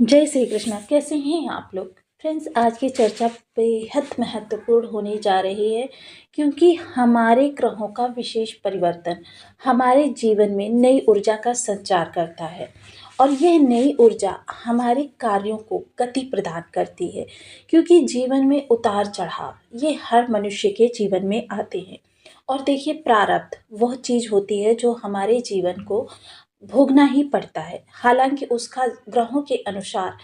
जय श्री कृष्णा। कैसे हैं आप लोग फ्रेंड्स? आज की चर्चा बेहद महत्वपूर्ण होने जा रही है, क्योंकि हमारे ग्रहों का विशेष परिवर्तन हमारे जीवन में नई ऊर्जा का संचार करता है। और यह नई ऊर्जा हमारे कार्यों को गति प्रदान करती है, क्योंकि जीवन में उतार चढ़ाव ये हर मनुष्य के जीवन में आते हैं। और देखिए, प्रारब्ध वह चीज़ होती है जो हमारे जीवन को भोगना ही पड़ता है। हालाँकि उसका ग्रहों के अनुसार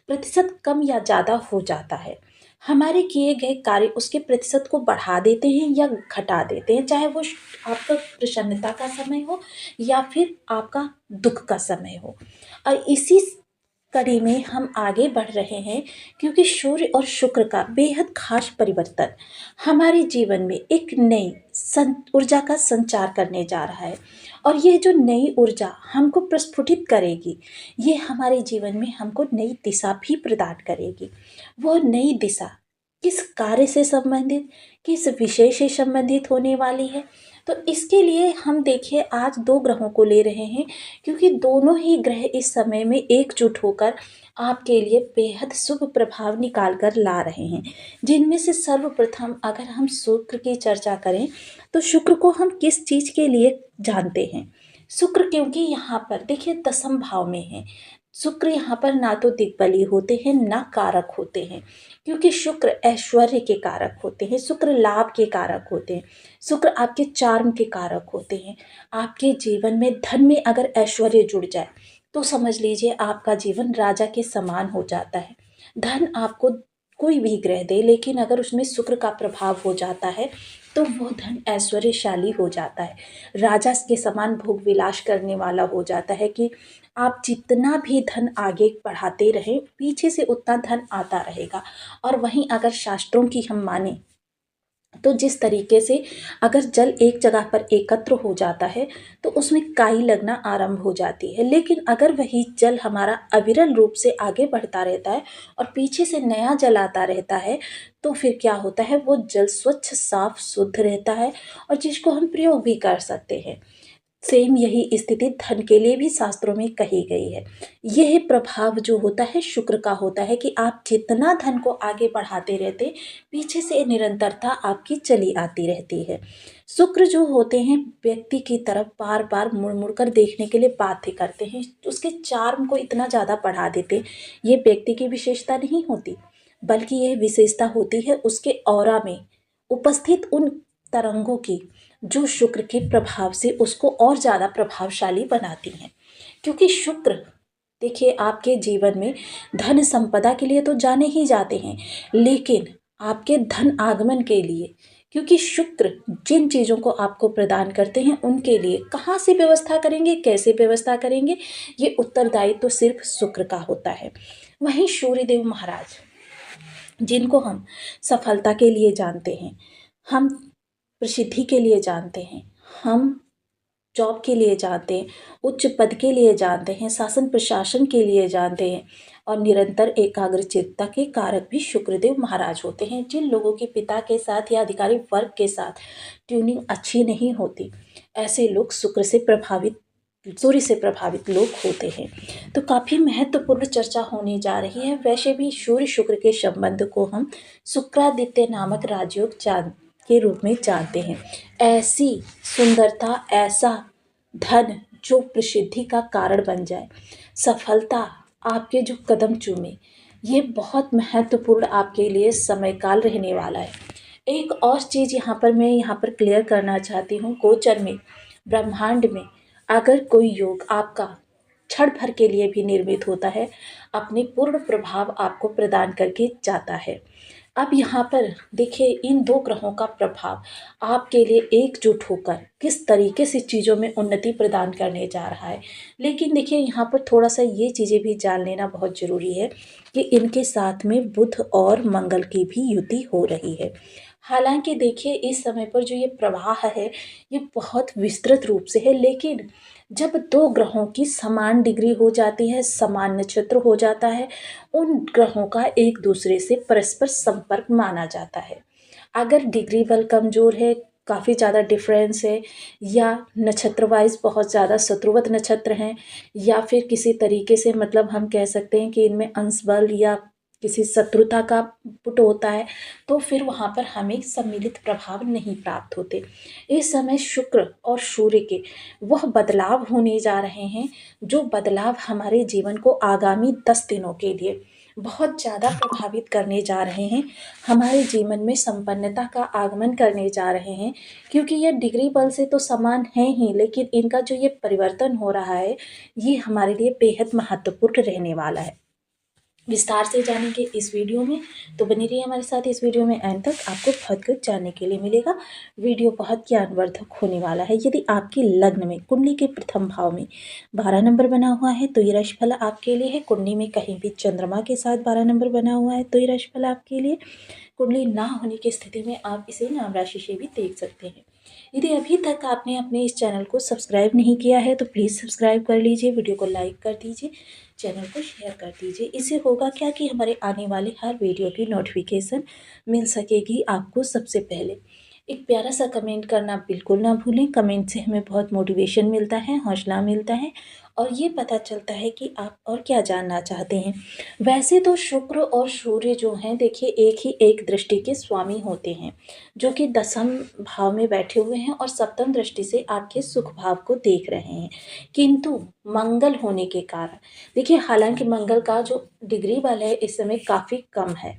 प्रतिशत कम या ज़्यादा हो जाता है। हमारे किए गए कार्य उसके प्रतिशत को बढ़ा देते हैं या घटा देते हैं, चाहे वो आपका प्रसन्नता का समय हो या फिर आपका दुःख का समय हो। और इसी कड़ी में हम आगे बढ़ रहे हैं, क्योंकि सूर्य और शुक्र का बेहद खास परिवर्तन हमारे जीवन में एक नई ऊर्जा का संचार करने जा रहा है। और ये जो नई ऊर्जा हमको प्रस्फुटित करेगी, ये हमारे जीवन में हमको नई दिशा भी प्रदान करेगी। वो नई दिशा किस कार्य से संबंधित, किस विषय से संबंधित होने वाली है, तो इसके लिए हम देखिए आज दो ग्रहों को ले रहे हैं, क्योंकि दोनों ही ग्रह इस समय में एकजुट होकर आपके लिए बेहद शुभ प्रभाव निकाल कर ला रहे हैं। जिनमें से सर्वप्रथम अगर हम शुक्र की चर्चा करें, तो शुक्र को हम किस चीज़ के लिए जानते हैं? शुक्र क्योंकि यहाँ पर देखिए दसम भाव में है। शुक्र यहाँ पर ना तो दिग्बली होते हैं ना कारक होते हैं, क्योंकि शुक्र ऐश्वर्य के कारक होते हैं, शुक्र लाभ के कारक होते हैं, शुक्र आपके चार्म के कारक होते हैं। आपके जीवन में धन में अगर ऐश्वर्य जुड़ जाए तो समझ लीजिए आपका जीवन राजा के समान हो जाता है। धन आपको कोई भी ग्रह दे, लेकिन अगर उसमें शुक्र का प्रभाव हो जाता है तो वो धन ऐश्वर्यशाली हो जाता है, राजा के समान भोग विलास करने वाला हो जाता है, कि आप जितना भी धन आगे बढ़ाते रहें पीछे से उतना धन आता रहेगा। और वहीं अगर शास्त्रों की हम माने तो जिस तरीके से अगर जल एक जगह पर एकत्र हो जाता है तो उसमें काई लगना आरंभ हो जाती है, लेकिन अगर वही जल हमारा अविरल रूप से आगे बढ़ता रहता है और पीछे से नया जल आता रहता है, तो फिर क्या होता है, वो जल स्वच्छ साफ शुद्ध रहता है और जिसको हम प्रयोग भी कर सकते हैं। सेम यही स्थिति धन के लिए भी शास्त्रों में कही गई है। यह प्रभाव जो होता है शुक्र का होता है, कि आप जितना धन को आगे बढ़ाते रहते, पीछे से निरंतरता आपकी चली आती रहती है। शुक्र जो होते हैं व्यक्ति की तरफ बार बार मुड़ मुड़ कर देखने के लिए बाध्य करते हैं, उसके चार्म को इतना ज़्यादा बढ़ा देते हैं। ये व्यक्ति की विशेषता नहीं होती, बल्कि यह विशेषता होती है उसके ऑरा में उपस्थित उन तरंगों की, जो शुक्र के प्रभाव से उसको और ज़्यादा प्रभावशाली बनाती हैं। क्योंकि शुक्र देखिए आपके जीवन में धन संपदा के लिए तो जाने ही जाते हैं, लेकिन आपके धन आगमन के लिए, क्योंकि शुक्र जिन चीज़ों को आपको प्रदान करते हैं उनके लिए कहाँ से व्यवस्था करेंगे, कैसे व्यवस्था करेंगे, ये उत्तरदायित्व तो सिर्फ शुक्र का होता है। वहीं सूर्यदेव महाराज, जिनको हम सफलता के लिए जानते हैं, हम प्रसिद्धि के लिए जानते हैं, हम जॉब के लिए जानते हैं, उच्च पद के लिए जानते हैं, शासन प्रशासन के लिए जानते हैं, और निरंतर एकाग्रचित्ता के कारक भी शुक्रदेव महाराज होते हैं। जिन लोगों के पिता के साथ या अधिकारी वर्ग के साथ ट्यूनिंग अच्छी नहीं होती, ऐसे लोग सूर्य से प्रभावित लोग होते हैं। तो काफ़ी महत्वपूर्ण चर्चा होने जा रही है। वैसे भी सूर्य शुक्र के संबंध को हम शुक्रादित्य नामक राजयोग के रूप में जानते हैं। ऐसी सुंदरता, ऐसा धन जो प्रसिद्धि का कारण बन जाए, सफलता आपके जो कदम चूमे, ये बहुत महत्वपूर्ण आपके लिए समय काल रहने वाला है। एक और चीज़ यहाँ पर क्लियर करना चाहती हूँ। गोचर में, ब्रह्मांड में अगर कोई योग आपका क्षण भर के लिए भी निर्मित होता है, अपने पूर्ण प्रभाव आपको प्रदान करके जाता है। अब यहाँ पर देखिए इन दो ग्रहों का प्रभाव आपके लिए एकजुट होकर किस तरीके से चीज़ों में उन्नति प्रदान करने जा रहा है। लेकिन देखिए यहाँ पर थोड़ा सा ये चीज़ें भी जान लेना बहुत ज़रूरी है कि इनके साथ में बुध और मंगल की भी युति हो रही है। हालांकि देखिए इस समय पर जो ये प्रवाह है ये बहुत विस्तृत रूप से है, लेकिन जब दो ग्रहों की समान डिग्री हो जाती है, समान नक्षत्र हो जाता है, उन ग्रहों का एक दूसरे से परस्पर संपर्क माना जाता है। अगर डिग्री बल कमजोर है, काफ़ी ज़्यादा डिफरेंस है, या नक्षत्र वाइज बहुत ज़्यादा शत्रुवत नक्षत्र हैं, या फिर किसी तरीके से मतलब हम कह सकते हैं कि इनमें अंश बल या किसी शत्रुता का पुट होता है, तो फिर वहाँ पर हमें सम्मिलित प्रभाव नहीं प्राप्त होते। इस समय शुक्र और सूर्य के वह बदलाव होने जा रहे हैं, जो बदलाव हमारे जीवन को आगामी 10 दिनों के लिए बहुत ज़्यादा प्रभावित करने जा रहे हैं। हमारे जीवन में संपन्नता का आगमन करने जा रहे हैं, क्योंकि ये डिग्री बल से तो समान है ही, लेकिन इनका जो ये परिवर्तन हो रहा है, ये हमारे लिए बेहद महत्वपूर्ण रहने वाला है। विस्तार से जानेंगे इस वीडियो में, तो बनी रहिए हमारे साथ इस वीडियो में एंड तक, आपको बहुत कुछ जानने के लिए मिलेगा। वीडियो बहुत ज्ञानवर्धक होने वाला है। यदि आपके लग्न में कुंडली के प्रथम भाव में 12 नंबर बना हुआ है तो ये राशिफल आपके लिए है। कुंडली में कहीं भी चंद्रमा के साथ 12 नंबर बना हुआ है तो ये राशिफल आपके लिए। कुंडली ना होने की स्थिति में आप इसे नाम राशि से भी देख सकते हैं। यदि अभी तक आपने अपने इस चैनल को सब्सक्राइब नहीं किया है तो प्लीज़ सब्सक्राइब कर लीजिए, वीडियो को लाइक कर दीजिए, चैनल को शेयर कर दीजिए। इससे होगा क्या कि हमारे आने वाले हर वीडियो की नोटिफिकेशन मिल सकेगी आपको सबसे पहले। एक प्यारा सा कमेंट करना बिल्कुल ना भूलें। कमेंट से हमें बहुत मोटिवेशन मिलता है, हौसला मिलता है, और ये पता चलता है कि आप और क्या जानना चाहते हैं। वैसे तो शुक्र और सूर्य जो हैं, देखिए एक ही एक दृष्टि के स्वामी होते हैं, जो कि 10म भाव में बैठे हुए हैं और 7म दृष्टि से आपके सुख भाव को देख रहे हैं। किंतु मंगल होने के कारण, देखिए हालांकि मंगल का जो डिग्री बल है इस समय काफ़ी कम है,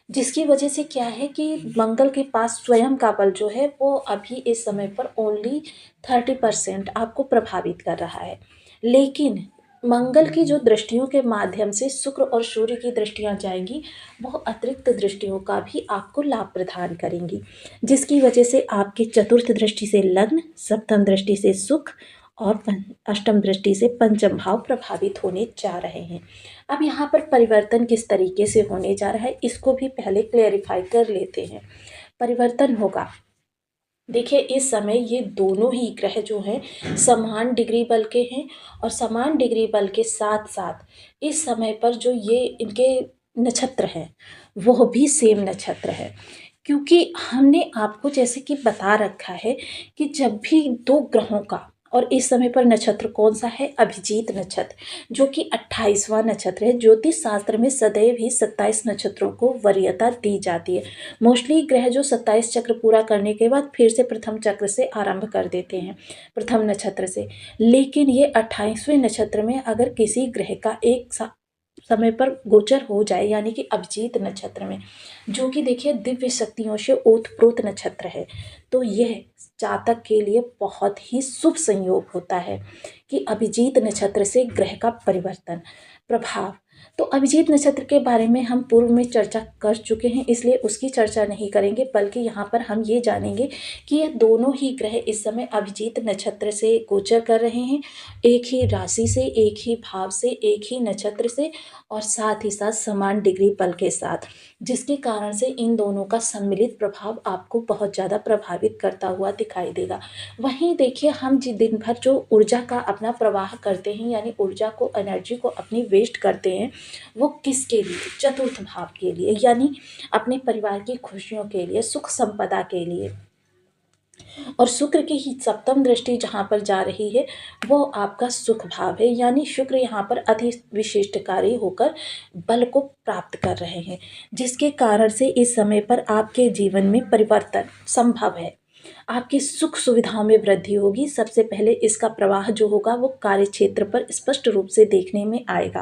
जिसकी वजह से क्या है कि मंगल के पास स्वयं का बल जो है वो अभी इस समय पर ओनली 30% आपको प्रभावित कर रहा है। लेकिन मंगल की जो दृष्टियों के माध्यम से शुक्र और सूर्य की दृष्टियां जाएंगी, वो अतिरिक्त दृष्टियों का भी आपको लाभ प्रदान करेंगी, जिसकी वजह से आपके चतुर्थ दृष्टि से लग्न, सप्तम दृष्टि से सुख और अष्टम दृष्टि से पंचम भाव प्रभावित होने जा रहे हैं। अब यहाँ पर परिवर्तन किस तरीके से होने जा रहा है, इसको भी पहले क्लेरिफाई कर लेते हैं। परिवर्तन होगा, देखिए इस समय ये दोनों ही ग्रह जो हैं समान डिग्री बल के हैं, और समान डिग्री बल के साथ साथ इस समय पर जो ये इनके नक्षत्र हैं वह भी सेम नक्षत्र है। क्योंकि हमने आपको जैसे कि बता रखा है कि जब भी दो ग्रहों का, और इस समय पर नक्षत्र कौन सा है, अभिजीत नक्षत्र, जो कि 28वां नक्षत्र है। ज्योतिष शास्त्र में सदैव ही 27 नक्षत्रों को वरीयता दी जाती है। मोस्टली ग्रह जो 27 चक्र पूरा करने के बाद फिर से प्रथम चक्र से आरंभ कर देते हैं, प्रथम नक्षत्र से। लेकिन ये 28वें नक्षत्र में अगर किसी ग्रह का एक समय पर गोचर हो जाए, यानी कि अभिजीत नक्षत्र में, जो कि देखिए दिव्य शक्तियों से ओतप्रोत नक्षत्र है, तो यह जातक के लिए बहुत ही शुभ संयोग होता है कि अभिजीत नक्षत्र से ग्रह का परिवर्तन प्रभाव। तो अभिजीत नक्षत्र के बारे में हम पूर्व में चर्चा कर चुके हैं, इसलिए उसकी चर्चा नहीं करेंगे, बल्कि यहाँ पर हम ये जानेंगे कि ये दोनों ही ग्रह इस समय अभिजीत नक्षत्र से गोचर कर रहे हैं, एक ही राशि से, एक ही भाव से, एक ही नक्षत्र से, और साथ ही साथ समान डिग्री बल के साथ, जिसके कारण से इन दोनों का सम्मिलित प्रभाव आपको बहुत ज़्यादा प्रभावित करता हुआ दिखाई देगा। वहीं देखिए हम दिन भर जो ऊर्जा का अपना प्रवाह करते हैं, यानी ऊर्जा को, एनर्जी को अपनी वेस्ट करते हैं, वो किसके लिए, चतुर्थ भाव के लिए, यानी अपने परिवार की खुशियों के लिए, सुख संपदा के लिए। और शुक्र की ही सप्तम दृष्टि जहाँ पर जा रही है वो आपका सुख भाव है, यानी शुक्र यहाँ पर अति विशिष्टकारी होकर बल को प्राप्त कर रहे हैं, जिसके कारण से इस समय पर आपके जीवन में परिवर्तन संभव है। आपकी सुख सुविधाओं में वृद्धि होगी। सबसे पहले इसका प्रवाह जो होगा वो कार्य क्षेत्र पर स्पष्ट रूप से देखने में आएगा।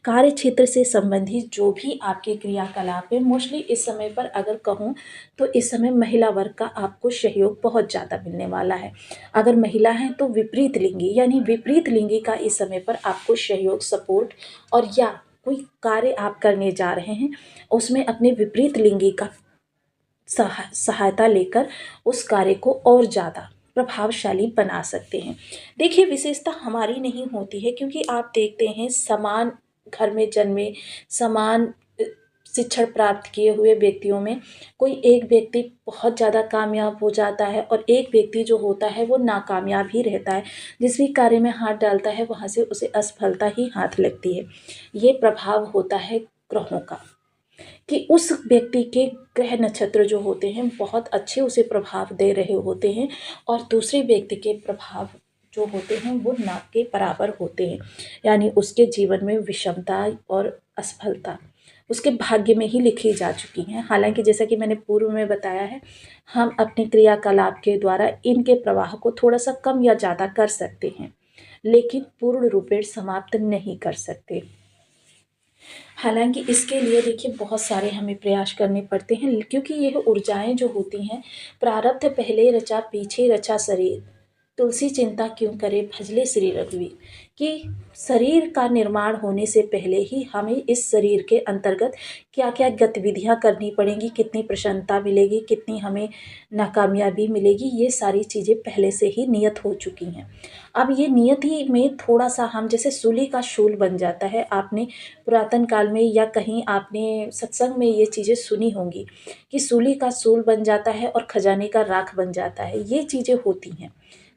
कार्य क्षेत्र से संबंधित जो भी आपके क्रियाकलाप है, मोस्टली इस समय पर अगर कहूँ तो इस समय महिला वर्ग का आपको सहयोग बहुत ज़्यादा मिलने वाला है। अगर महिला है तो विपरीत लिंगी, यानी विपरीत लिंगी का इस समय पर आपको सहयोग, सपोर्ट, और या कोई कार्य आप करने जा रहे हैं उसमें अपने विपरीत लिंगी का सहायता लेकर उस कार्य को और ज़्यादा प्रभावशाली बना सकते हैं। देखिए विशेषता हमारी नहीं होती है, क्योंकि आप देखते हैं समान घर में जन्मे, समान शिक्षण प्राप्त किए हुए व्यक्तियों में कोई एक व्यक्ति बहुत ज़्यादा कामयाब हो जाता है और एक व्यक्ति जो होता है वो नाकामयाब ही रहता है। जिस भी कार्य में हाथ डालता है वहाँ से उसे असफलता ही हाथ लगती है। ये प्रभाव होता है ग्रहों का। कि उस व्यक्ति के ग्रह नक्षत्र जो होते हैं बहुत अच्छे उसे प्रभाव दे रहे होते हैं और दूसरे व्यक्ति के प्रभाव जो होते हैं वो ना के बराबर होते हैं। यानी उसके जीवन में विषमता और असफलता उसके भाग्य में ही लिखी जा चुकी हैं। हालांकि जैसा कि मैंने पूर्व में बताया है, हम अपने क्रियाकलाप के द्वारा इनके प्रवाह को थोड़ा सा कम या ज़्यादा कर सकते हैं, लेकिन पूर्ण रूपेण समाप्त नहीं कर सकते। हालांकि इसके लिए देखिए बहुत सारे हमें प्रयास करने पड़ते हैं, क्योंकि यह ऊर्जाएं जो होती हैं, प्रारब्ध पहले रचा पीछे रचा शरीर, तुलसी चिंता क्यों करे भजले श्री रघुवीर। कि शरीर का निर्माण होने से पहले ही हमें इस शरीर के अंतर्गत क्या क्या गतिविधियां करनी पड़ेंगी, कितनी प्रसन्नता मिलेगी, कितनी हमें नाकामयाबी मिलेगी, ये सारी चीज़ें पहले से ही नियत हो चुकी हैं। अब ये नियति में थोड़ा सा हम जैसे सूली का शूल बन जाता है, आपने पुरातन काल में या कहीं आपने सत्संग में ये चीज़ें सुनी होंगी कि सूली का शूल बन जाता है और खजाने का राख बन जाता है, ये चीज़ें होती हैं।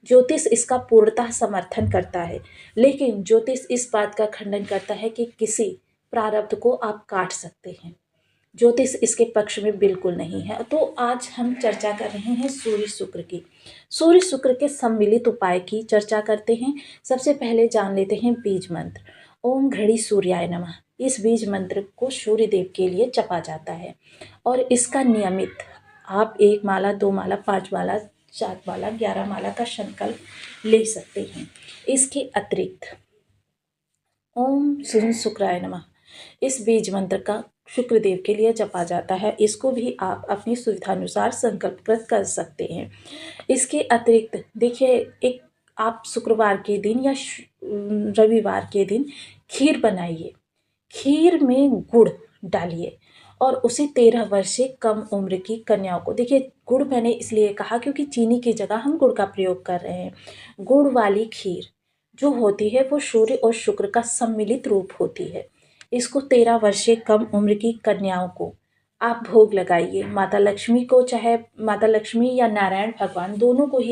ज्योतिष इसका पूर्णतः समर्थन करता है, लेकिन ज्योतिष इस बात का खंडन करता है कि किसी प्रारब्ध को आप काट सकते हैं। ज्योतिष इसके पक्ष में बिल्कुल नहीं है। तो आज हम चर्चा कर रहे हैं सूर्य शुक्र की। सूर्य शुक्र के सम्मिलित उपाय की चर्चा करते हैं। सबसे पहले जान लेते हैं बीज मंत्र। ओम घड़ी सूर्याय नमः। इस बीज मंत्र को सूर्य देव के लिए जपा जाता है और इसका नियमित आप 1 माला 2 माला 5 माला 7 माला 11 माला का संकल्प ले सकते हैं। इसके अतिरिक्त ओम सूर्य शुक्राय नमः इस बीज मंत्र का शुक्रदेव के लिए जपा जाता है। इसको भी आप अपनी सुविधानुसार संकल्पकृत कर सकते हैं। इसके अतिरिक्त देखिए, एक आप शुक्रवार के दिन या रविवार के दिन खीर बनाइए। खीर में गुड़ डालिए और उसे 13 वर्ष से कम उम्र की कन्याओं को, देखिए गुड़ मैंने इसलिए कहा क्योंकि चीनी की जगह हम गुड़ का प्रयोग कर रहे हैं। गुड़ वाली खीर जो होती है वो सूर्य और शुक्र का सम्मिलित रूप होती है। इसको 13 वर्ष से कम उम्र की कन्याओं को आप भोग लगाइए। माता लक्ष्मी को, चाहे माता लक्ष्मी या नारायण भगवान दोनों को ही